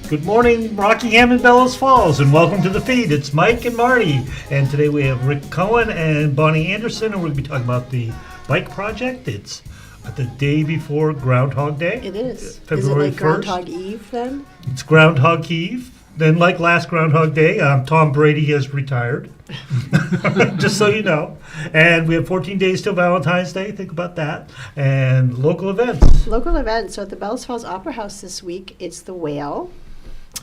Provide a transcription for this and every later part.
Good morning, Rockingham and Bellows Falls, and welcome to the feed. It's Mike and Marty, and today we have Rick Cowan and Bonnie Anderson, and we're going to be talking about the bike project. It's the day before Groundhog Day. It is. February Is it like 1st. Groundhog Eve then? It's Groundhog Eve. Then, like last Groundhog Day, Tom Brady has retired, just so you know. And we have 14 days till Valentine's Day. Think about that. And local events. Local events. So at the Bellows Falls Opera House this week, it's The Whale.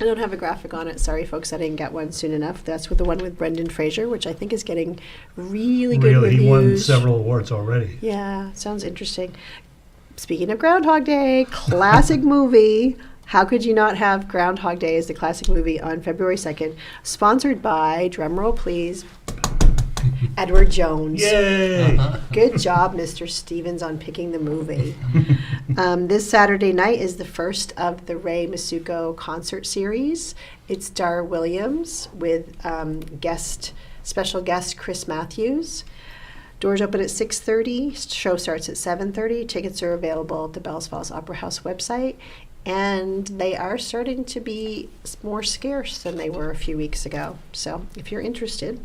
I don't have a graphic on it. Sorry, folks, I didn't get one soon enough. That's with the one with Brendan Fraser, which I think is getting really good reviews. He won several awards already. Yeah, sounds interesting. Speaking of Groundhog Day, classic movie. How could you not have Groundhog Day as the classic movie on February 2nd? Sponsored by, drumroll please, Edward Jones. Yay! Good job, Mr. Stevens, on picking the movie. This Saturday night is the first of the Ray Masuko concert series. It's Dar Williams with special guest Chris Matthews. Doors open at 6:30. Show starts at 7:30. Tickets are available at the Bellows Falls Opera House website. And they are starting to be more scarce than they were a few weeks ago. So if you're interested.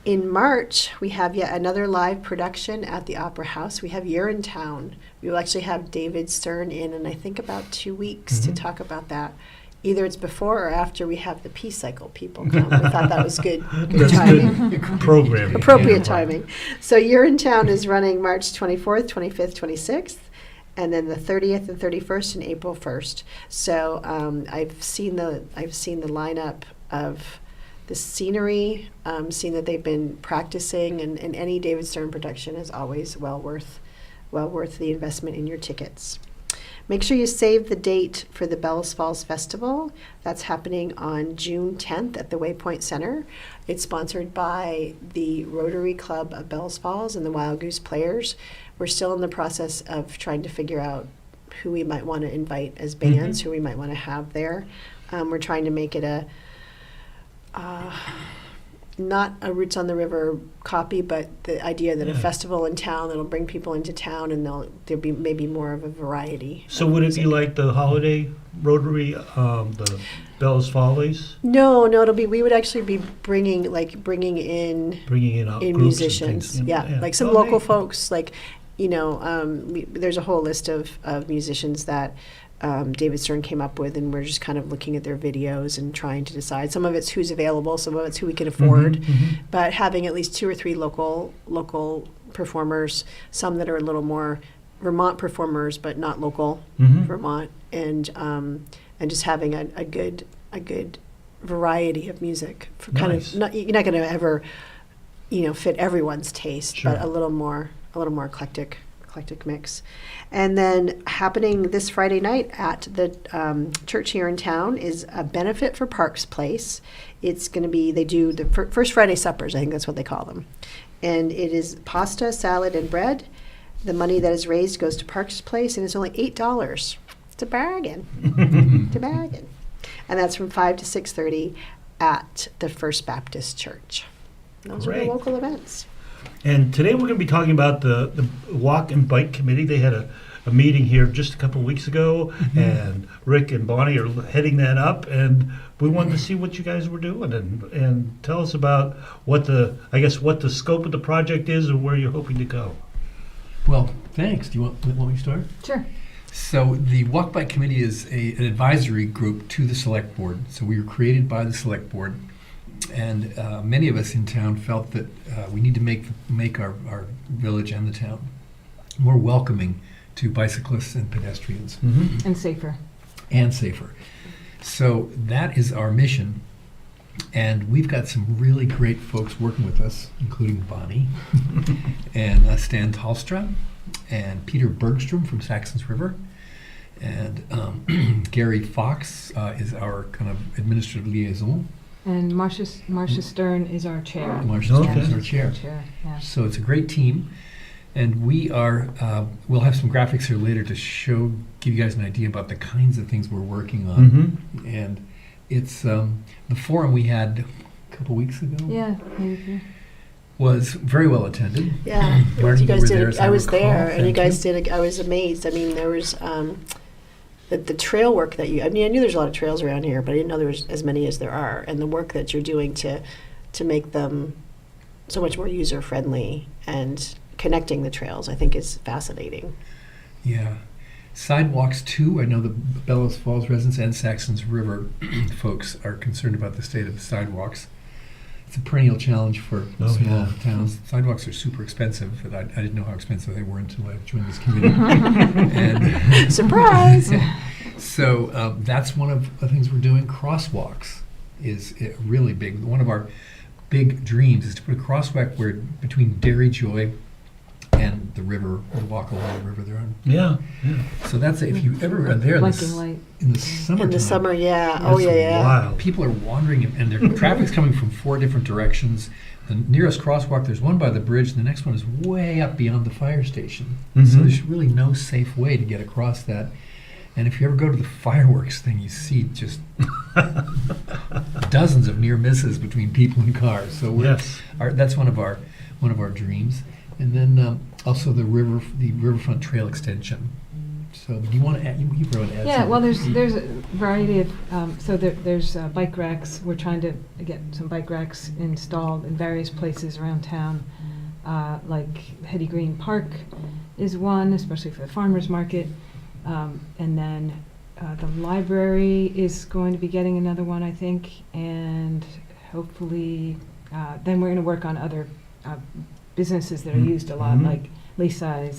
In March, we have yet another live production at the Opera House. We have Urinetown. We will actually have David Stern in I think about 2 weeks to talk about that. Either it's before or after we have the Peace Cycle people come. We thought that was good timing. Good programming. Appropriate timing. So Urinetown is running March 24th, 25th, 26th. And then the 30th and 31st and April 1st. So I've seen the lineup of the scenery, seen that they've been practicing, and any David Stern production is always well worth the investment in your tickets. Make sure you save the date for the Bellows Falls Festival. That's happening on June 10th at the Waypoint Center. It's sponsored by the Rotary Club of Bellows Falls and the Wild Goose Players. We're still in the process of trying to figure out who we might want to invite as bands, who we might want to have there. We're trying to make it not a Roots on the River copy, but the idea that a festival in town that'll bring people into town, and there'll be maybe more of a variety. So would it be like the holiday Rotary, the Bellows Follies? No, it'll be. We would actually be bringing in musicians. Yeah, like some local folks. Like, there's a whole list of musicians that David Stern came up with, and we're just kind of looking at their videos and trying to decide. Some of it's who's available, some of it's who we can afford, but having at least 2 or 3 local performers, some that are a little more Vermont performers, but not local Vermont, and just having a good variety of music. For kind of you're not going to ever, fit everyone's taste, but a little more eclectic mix. And then happening this Friday night at the church here in town is a benefit for Parks Place. It's going to be, they do the first Friday suppers, I think that's what they call them. And it is pasta, salad, and bread. The money that is raised goes to Parks Place, and it's only $8. It's a bargain. It's a bargain. And that's from 5 to 6:30 at the First Baptist Church. Those are the local events. And today we're going to be talking about the Walk and Bike Committee. They had a meeting here just a couple of weeks ago, and Rick and Bonnie are heading that up, and we wanted to see what you guys were doing and tell us about what the scope of the project is and where you're hoping to go. Well, thanks. Do you want me to start? Sure. So the Walk Bike Committee is an advisory group to the Select Board. So we were created by the Select Board. And many of us in town felt that we need to make our village and the town more welcoming to bicyclists and pedestrians. And safer. So that is our mission. And we've got some really great folks working with us, including Bonnie and Stan Talstra and Peter Bergstrom from Saxons River. And Gary Fox is our kind of administrative liaison. And Marcia Stern is our chair. Marcia Stern is our chair. Yeah. So it's a great team. And we are, we'll have some graphics here later to give you guys an idea about the kinds of things we're working on. And it's the forum we had a couple weeks ago. Yeah. Was very well attended. Yeah. Marty, you guys you were did. there, I was recall. there, and you Thank guys did. I was amazed. I mean, there the trail work that I knew there's a lot of trails around here, but I didn't know there was as many as there are. And the work that you're doing to make them so much more user-friendly and connecting the trails, I think is fascinating. Yeah. Sidewalks, too. I know the Bellows Falls residents and Saxon's River folks are concerned about the state of the sidewalks. It's a perennial challenge for small towns. Sidewalks are super expensive, but I didn't know how expensive they were until I joined this committee. And Surprise! So that's one of the things we're doing. Crosswalks is really big. One of our big dreams is to put a crosswalk where between Dairy Joy and the river, or walk along the river they're on. Yeah. So that's if you ever are there Blinking light. in the summertime. In the summer, yeah. That's Oh, yeah. wild. People are wandering, and their traffic's coming from 4 different directions. The nearest crosswalk, there's one by the bridge, and the next one is way up beyond the fire station. So there's really no safe way to get across that. And if you ever go to the fireworks thing, you see just dozens of near misses between people and cars. So that's one of our dreams. And then also the riverfront trail extension. So do you want to add? You probably want to add. Yeah, something. well, there's a variety of there's bike racks. We're trying to get some bike racks installed in various places around town, like Hetty Green Park is one, especially for the farmers market, and then the library is going to be getting another one, I think, and hopefully then we're going to work on other businesses that are used a lot, like Leaside,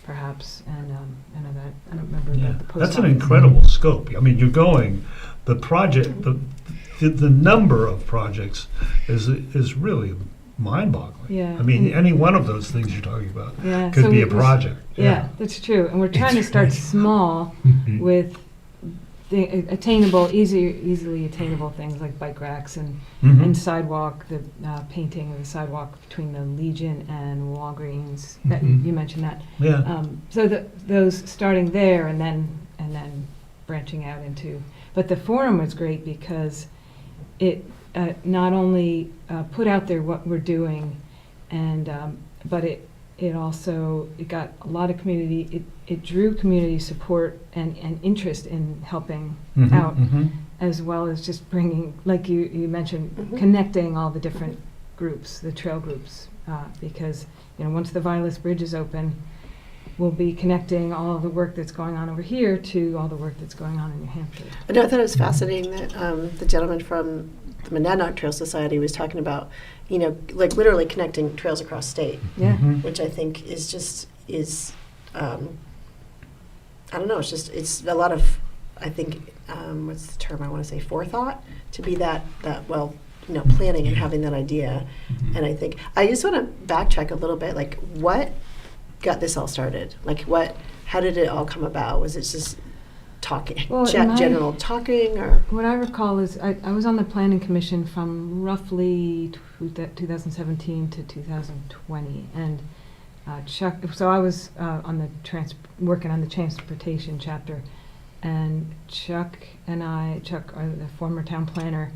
perhaps, and I don't remember the post That's an office. incredible scope. I mean, you're going, the project, the number of projects is really mind-boggling. Yeah. I mean, any one of those things you're talking about Yeah, could so be a we- project. Yeah, that's true. And we're trying to start small with the attainable, easily attainable things like bike racks and sidewalk, the painting of the sidewalk between the Legion and Walgreens. That, you mentioned that. Yeah. So those starting there and then branching out into. But the forum was great because it not only put out there what we're doing, and but it also got a lot of community. It drew community support and interest in helping out, as well as just bringing, like you mentioned, connecting all the different groups, the trail groups, because once the Vilas Bridge is open, we'll be connecting all of the work that's going on over here to all the work that's going on in New Hampshire. I know, I thought it was fascinating that the gentleman from the Monadnock Trail Society was talking about, like literally connecting trails across state, Yeah. which I think is I don't know, it's a lot of, I think, what's the term I want to say, forethought, to be that well, planning and having that idea. And I think, I just want to backtrack a little bit, like what got this all started? Like how did it all come about? Was it just talking, Well, general talking, or? What I recall is I was on the planning commission from roughly 2017 to 2020, and Chuck. So I was working on the transportation chapter, and Chuck, the former town planner,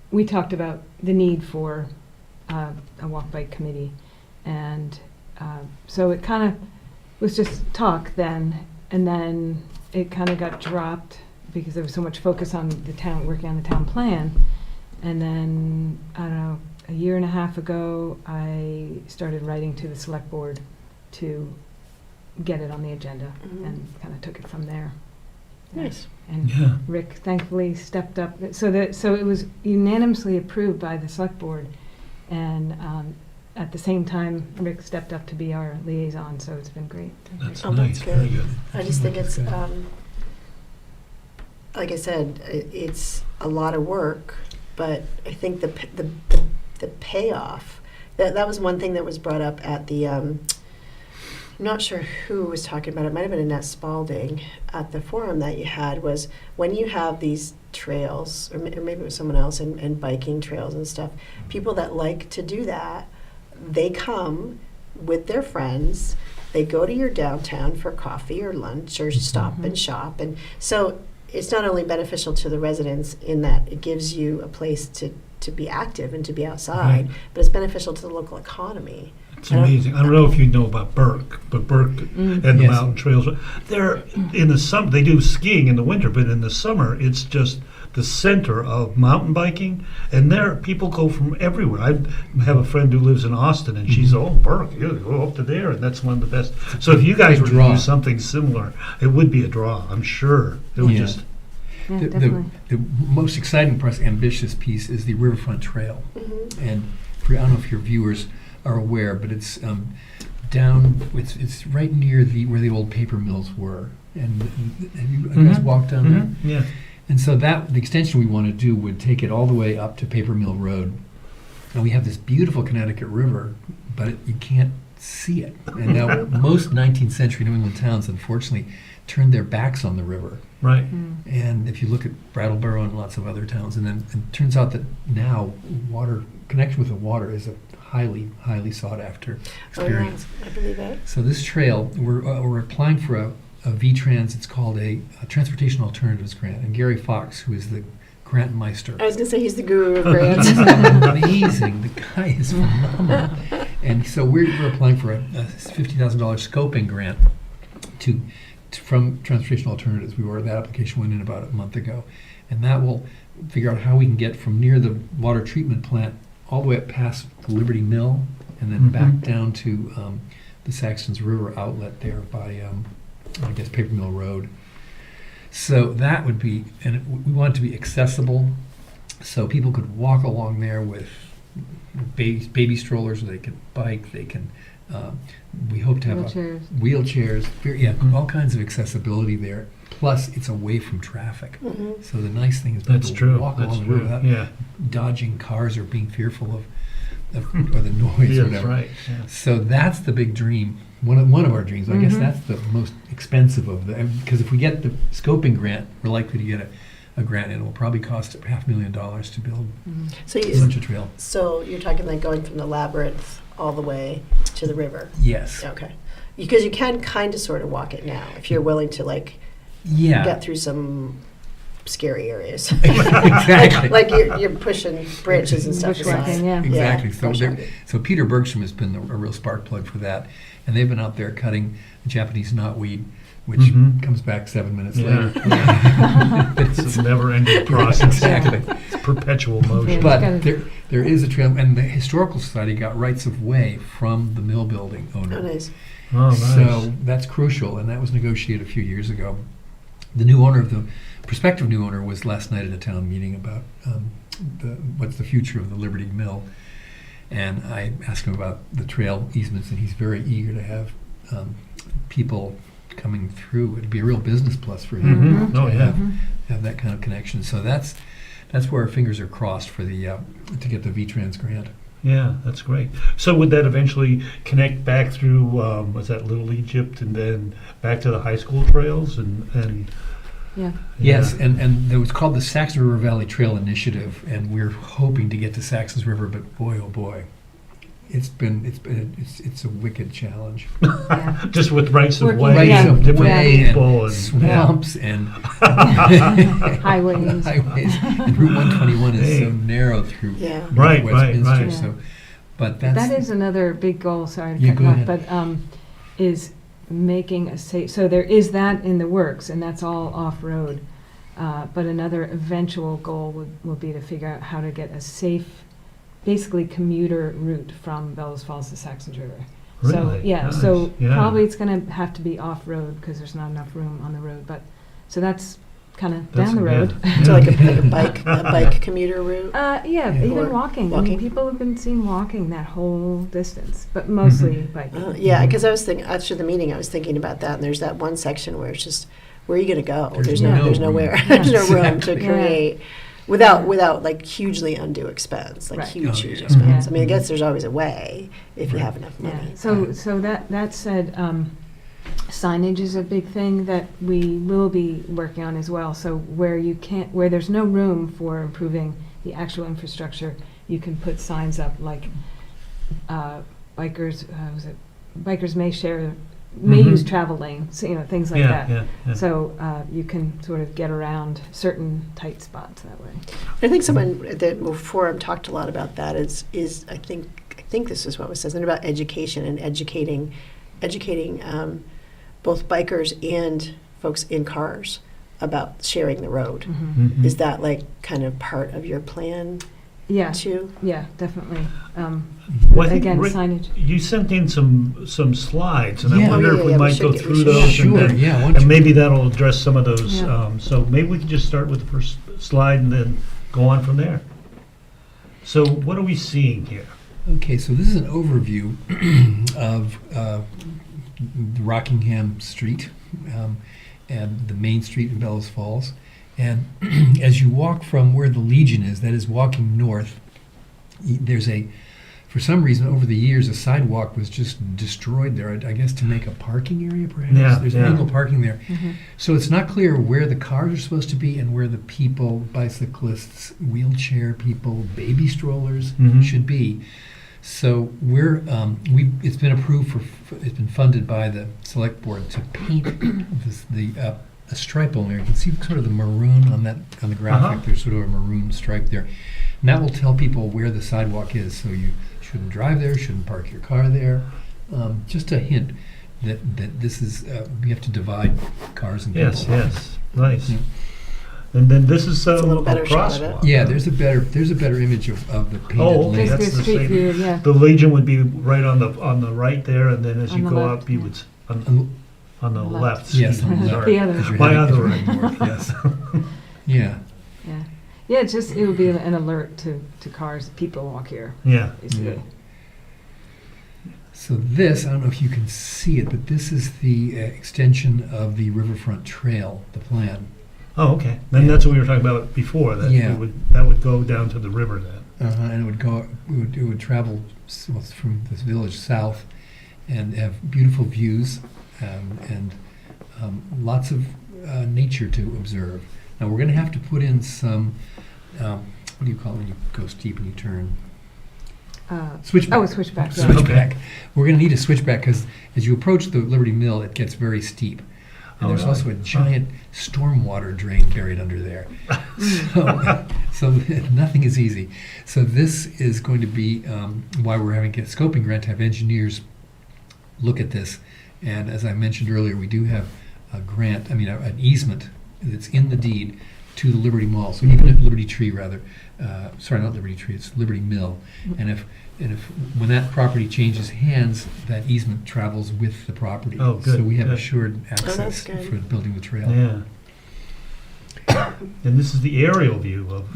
we talked about the need for a walk bike committee, and so it kind of was just talk then. And then it kind of got dropped because there was so much focus on the town, working on the town plan. And then, I don't know, a year and a half ago, I started writing to the select board to get it on the agenda, and kind of took it from there. Nice. And Rick thankfully stepped up. So it was unanimously approved by the select board. And at the same time, Rick stepped up to be our liaison, so it's been great. That's Oh, nice. that's good. Very good. I just think it's, like I said, it's a lot of work, but I think the payoff, that was one thing that was brought up at the, I'm not sure who was talking about it, might have been Annette Spalding at the forum that you had, was when you have these trails, or maybe it was someone else, and biking trails and stuff, people that like to do that, they come with their friends, they go to your downtown for coffee or lunch or stop and shop. And so it's not only beneficial to the residents in that it gives you a place to to be active and to be outside, but it's beneficial to the local economy. It's amazing. I don't know if you know about Burke, but Burke and the mountain trails, they're in the summer, they do skiing in the winter, but in the summer, it's just the center of mountain biking, and there people go from everywhere. I have a friend who lives in Austin, and she's, Burke, you go up to there, and that's one of the best. So if you guys were to do something similar, it would be a draw, I'm sure. It would just... Yeah, the most exciting, ambitious piece is the Riverfront Trail. And I don't know if your viewers are aware, but it's it's right near where the old paper mills were. And have you guys walked down there? Yeah. And so the extension we want to do would take it all the way up to Paper Mill Road. And we have this beautiful Connecticut River, but you can't see it. And now most 19th century New England towns, unfortunately, turned their backs on the river. Right. And if you look at Brattleboro and lots of other towns, and then it turns out that now connection with the water is a highly, highly sought after experience. Oh, yeah. I believe it. So this trail, we're applying for a V-Trans. It's called a Transportation Alternatives Grant. And Gary Fox, who is the grant meister. I was going to say he's the guru of grants. Amazing. The guy is phenomenal. And so we're applying for a $50,000 scoping grant from Transportation Alternatives. That application went in about a month ago. And that will figure out how we can get from near the water treatment plant all the way up past the Liberty Mill and then back down to the Saxons River outlet there by, I guess, Paper Mill Road. So that would be, and we want it to be accessible so people could walk along there with baby strollers, or they can bike, they can, we hope to have wheelchairs, all kinds of accessibility there. Plus, it's away from traffic. So the nice thing is people walk along the road without dodging cars or being fearful of or the noise or whatever. That's right. Yeah. So that's the big dream. One of our dreams. I guess that's the most expensive of them, because if we get the scoping grant, we're likely to get a grant, and it will probably cost $500,000 to build such a trail. So you're talking like going from the labyrinth all the way to the river? Yes. Okay. Because you can kind of sort of walk it now if you're willing to get through some scary areas. Exactly. like you're pushing branches and stuff aside. Exactly. So Peter Bergstrom has been a real spark plug for that, and they've been out there cutting Japanese knotweed, which comes back 7 minutes later. It's a never-ending process. Exactly. It's perpetual motion. But there is a trail, and the Historical Society got rights of way from the mill building owner. Oh, nice. Oh, nice. So that's crucial, and that was negotiated a few years ago. The prospective new owner was last night at a town meeting about what's the future of the Liberty Mill, and I asked him about the trail easements, and he's very eager to have people coming through. It'd be a real business plus for him to have that kind of connection. So that's where our fingers are crossed for the to get the V-Trans grant. Yeah, that's great. So would that eventually connect back through, was that Little Egypt, and then back to the high school trails? And Yes, and it was called the Saxon River Valley Trail Initiative, and we're hoping to get to Saxons River, but boy, oh boy, it's a wicked challenge. Just with rights of way, different people, and swamps and highways. And Route 121 is so narrow through Westminster. Right. So, but that is another big goal. Sorry to cut you off, but is making a safe. So there is that in the works, and that's all off road. But another eventual goal would be to figure out how to get a safe, basically commuter route from Bellows Falls to Saxons River. Really? So probably it's going to have to be off-road because there's not enough room on the road. But so that's kind of down the road. So like a bike commuter route? Even walking. I mean, people have been seen walking that whole distance, but mostly biking. Because I was thinking, after the meeting, I was thinking about that, and there's that one section where it's just, where are you going to go? There's nowhere. There's no room to create. Without like hugely undue expense, huge expense. I mean, I guess there's always a way if you have enough money. So that said, signage is a big thing that we will be working on as well. So where there's no room for improving the actual infrastructure, you can put signs up like bikers may share may use travel lanes, things like that. Yeah. So you can sort of get around certain tight spots that way. I think someone at the forum talked a lot about that. Is I think this is what was said, something about education and educating both bikers and folks in cars about sharing the road. Mm-hmm. Is that like kind of part of your plan? Yeah. Too? Yeah, definitely. Well, I think, Again, Rick, signage. you sent in some slides, and I Yeah. wonder Oh, yeah, if we yeah, we might should go get- we through should- those, Sure, and, then, yeah. and maybe that'll address some of those. Yeah. So maybe we can just start with the first slide and then go on from there. So what are we seeing here? Okay, so this is an overview of Rockingham Street and the main street in Bellows Falls. And as you walk from where the Legion is, that is walking north, there's for some reason over the years, a sidewalk was just destroyed there, I guess to make a parking area perhaps. Yeah, There's yeah. angle parking there. Mm-hmm. So it's not clear where the cars are supposed to be and where the people, bicyclists, wheelchair people, baby strollers Mhm. should be. So it's been approved it's been funded by the select board to paint a stripe on there. You can see sort of the maroon on the graphic. Uh-huh. There's sort of a maroon stripe there. And that will tell people where the sidewalk is. So you shouldn't drive there, shouldn't park your car there. Just a hint that this is, we have to divide cars and people. Yes, nice. Yeah. And then this is a little better shot of crosswalk. it. Yeah, there's a better image of the painted Oh, okay, lane. that's Basically a the street same. view, yeah. The Legion would be right on the right there, and then as On you the go left, up, you yeah. would on the Left. left. Yes, excuse on me, the sorry. The other. As you're My heading- as other you're right. heading north, yes. Yeah. Yeah. Yeah, it would be an alert to cars, people walk here, Yeah. basically. Yeah. So this, I don't know if you can see it, but this is the extension of the Riverfront Trail, the plan. Oh, okay. Then that's what we were talking about before. That Yeah. that would go down to the river then. And it would travel from this village south and have beautiful views and lots of nature to observe. Now we're going to have to put in some, what do you call it when you go steep and you turn? Switchback. Oh, a switchback, yeah. Switchback. We're going to need a switchback because as you approach the Liberty Mill, it gets very steep. And Oh, there's really? also a giant stormwater drain buried under there. So nothing is easy. So this is going to be why we're having a scoping grant to have engineers look at this. And as I mentioned earlier, we do have an easement that's in the deed to the Liberty Mall. So even at Liberty Tree, rather, sorry, not Liberty Tree, it's Liberty Mill. And if when that property changes hands, that easement travels with the property. Oh, good, So we have good. assured that's access good. for building the trail. Yeah. And this is the aerial view of.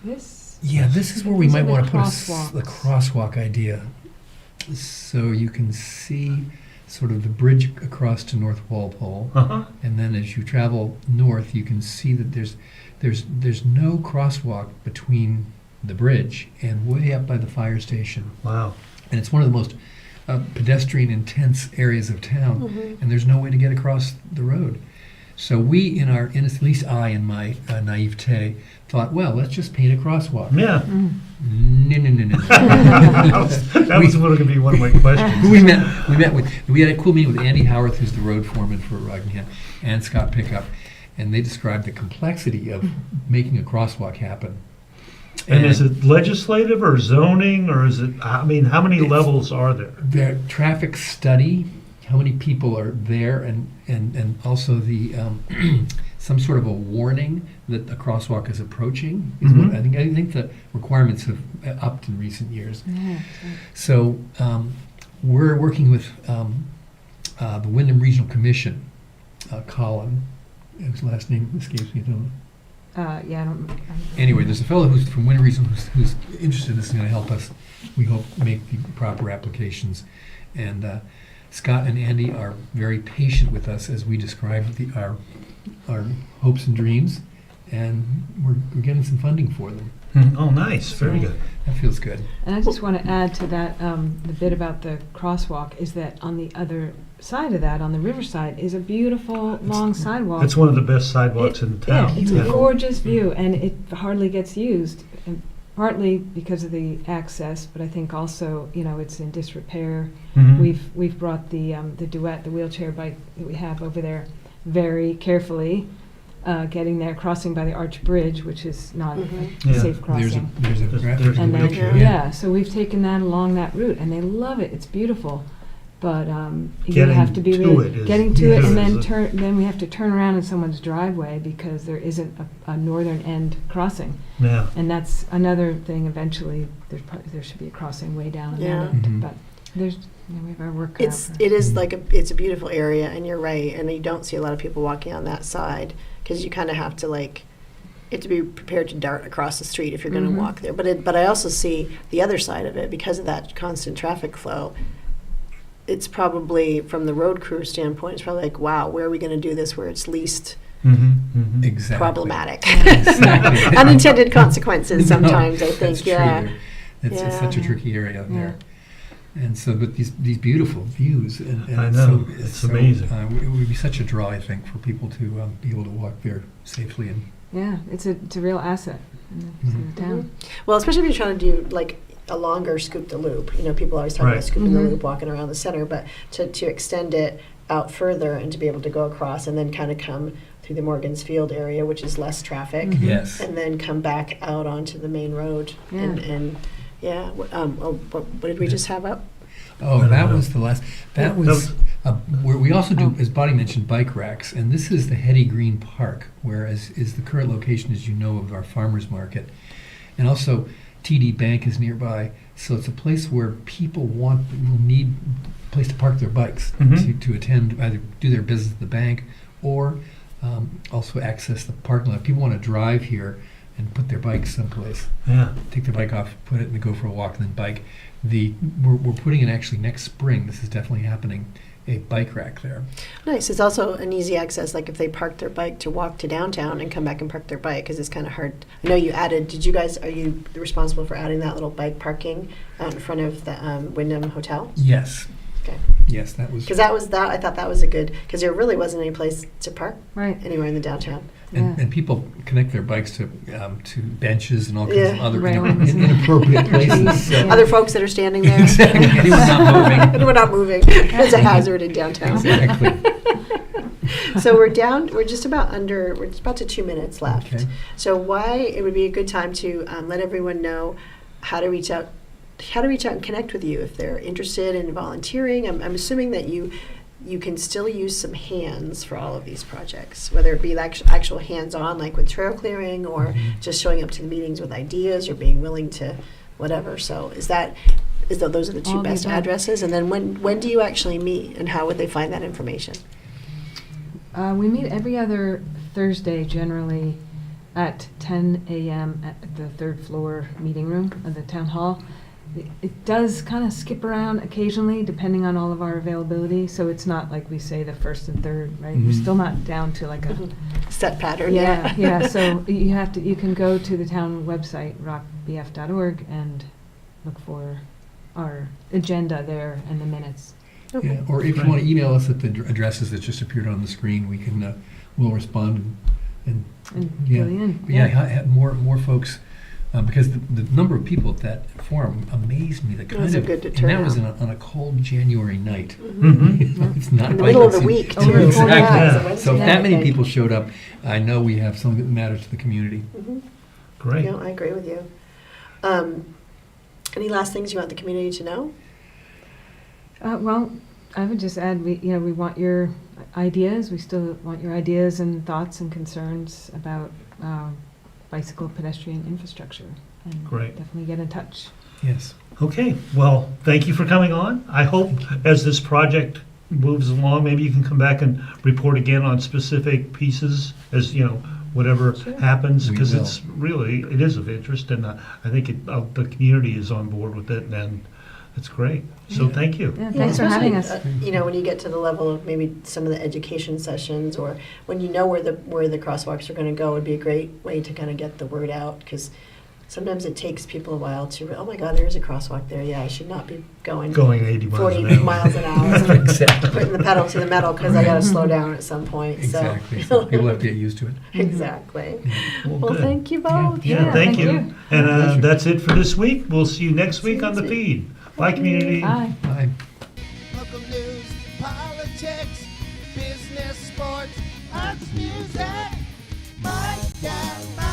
This, Yeah, this is where we These might are the want to put crosswalks. the crosswalk idea. So you can see sort of the bridge across to North Walpole, Uh-huh. and then as you travel north, you can see that there's no crosswalk between the bridge and way up by the fire station. Wow. And it's one of the most pedestrian intense areas of town, Mhm. and there's no way to get across the road. So we, at least I, in my naivete, thought, well, let's just paint a crosswalk. Yeah. No. that was going to be one of my questions. We had a cool meeting with Andy Howarth, who's the road foreman for Rockingham, and Scott Pickup, and they described the complexity of making a crosswalk happen. And is it legislative or zoning, or is it? I mean, how many levels are there? The traffic study, how many people are there, and also the some sort of a warning that a crosswalk is approaching. Is what Mhm. I think the requirements have upped in recent years. yeah, So we're working with the Wyndham Regional Commission, Cowan, whose last name escapes me. yeah, I don't. Anyway, there's a fellow who's from Wyndham Regional who's interested in this and going to help us, we hope, make the proper applications. And Scott and Andy are very patient with us as we describe our hopes and dreams, and we're getting some funding for them. Oh, nice. Very good. That feels good. And I just want to add to that, the bit about the crosswalk is that on the other side of that, on the riverside, is a beautiful long sidewalk. It's one of the best sidewalks in town. Yeah, it's a gorgeous view, and it hardly gets used. And partly because of the access, but I think also, it's in disrepair. Mhm. We've brought the Duet, the wheelchair bike that we have over there, very carefully, getting there, crossing by the Arch Bridge, which is not a Yeah. safe crossing. There's a There's a And then, wheelchair, yeah, so we've taken that along that route, and they love it. It's beautiful, but you Getting have to be to really it is- getting to it, is and a- then we have to turn around in someone's driveway because there isn't a northern end crossing, Yeah. and that's another thing. Eventually, there should be a crossing way down in Yeah. that end, Mhm. but there's we have our work cut out for It is like it's a beautiful area, and you're right, and you don't see a lot of people walking on that side because you kind of have to you have to be prepared to dart across the street if you're going to Mhm. walk there. But I also see the other side of it because of that constant traffic flow. It's probably, from the road crew standpoint, it's probably like, wow, where are we going to do this where it's least Mhm, mhm. Exactly. problematic? Exactly. Unintended consequences No, sometimes, I that's think. true. Yeah. It's such a Yeah. tricky area Yeah. there. And so, but these beautiful views, and I it's know. so, It's amazing. It would be such a draw, I think, for people to be able to walk there safely. And Yeah, it's a real asset in the town. Well, especially if you're trying to do a longer scoop the loop. People always talk Right. about scooping the Mhm. loop, walking around the center, but to extend it out further and to be able to go across and then kind of come through the Morgan's Field area, which is less traffic, Mhm. yes, and then come back out onto the main road. Yeah. And yeah, what did we just have up? oh, I that don't was the last. That was where we also do, as Bonnie mentioned, bike racks, and this is the Hetty Green Park, whereas is the current location, as you know, of our farmers market, and also TD Bank is nearby. So it's a place where people will need a place to park their bikes Mhm. to attend, either do their business at the bank or also access the parking lot. People want to drive here and put their bikes someplace, Yeah. take their bike off, put it, and go for a walk, and then bike. We're putting in actually next spring. This is definitely happening. A bike rack there. Nice. It's also an easy access, like if they park their bike to walk to downtown and come back and park their bike, because it's kind of hard. I know you added, are you responsible for adding that little bike parking out in front of the Wyndham Hotel? Yes. Okay. Yes, that was. Because I thought that was a good, because there really wasn't any place to park Right. anywhere in the downtown. And, Yeah. and people connect their bikes to benches and all kinds of Yeah. other Railings and- inappropriate places. So. Other folks that are standing there. Exactly. Anyone not moving. Anyone not moving. It's a hazard in downtown. Exactly. So we're just about to 2 minutes left. Okay. So it would be a good time to let everyone know how to reach out and connect with you if they're interested in volunteering. I'm assuming that you can still use some hands for all of these projects, whether it be actual hands-on, like with trail clearing, or Mhm. just showing up to the meetings with ideas, or being willing to whatever. So those are the two All the best above. addresses? And then when do you actually meet, and how would they find that information? We meet every other Thursday, generally at 10 a.m. at the third floor meeting room of the town hall. It does kind of skip around occasionally, depending on all of our availability. So it's not like we say the first and third, right? We're Mhm. still not down to like a Set pattern. yeah. So you can go to the town website, rockbf.org, and look for our agenda there and the minutes. Okay. Yeah. Or if you want to email us at the addresses that just appeared on the screen, we'll respond and And Yeah. fill you in. But yeah, have more folks, because the number of people at that forum amazed me. The kind was a of, good and that was turnout. on a cold January night. Mhm. It's not In the like middle of it's the week, too. too. Exactly. Yeah, it's a Yeah. Wednesday So if night, that I many think. people showed up, I know we have something that matters to the community. Mhm. Great. No, I agree with you. Any last things you want the community to know? Well, I would just add, we want your ideas. We still want your ideas and thoughts and concerns about bicycle pedestrian infrastructure. And Great. definitely get in touch. Yes. Okay, well, thank you for coming on. I hope as this project moves along, maybe you can come back and report again on specific pieces as, whatever Sure. happens, We because will. it is of interest, and I think the community is on board with it, and it's great. So Yeah. thank you. Yeah, thanks for having us. Especially, when you get to the level of maybe some of the education sessions, or when you know where the crosswalks are going to go, would be a great way to kind of get the word out, because sometimes it takes people a while to, oh my God, there is a crosswalk there. Yeah, I should not be going 80 miles 40 an hour. miles an hour. Exactly. Putting the pedal to the metal because I got to slow down at some point. Exactly. So. So people have to get used to it. Exactly. Well, Well, good. thank you both. Yeah, thank you. And Pleasure. that's it for this week. We'll see you next week on the feed. Bye, community. Bye. Bye. Local news, politics, business, sports, arts, music. My God,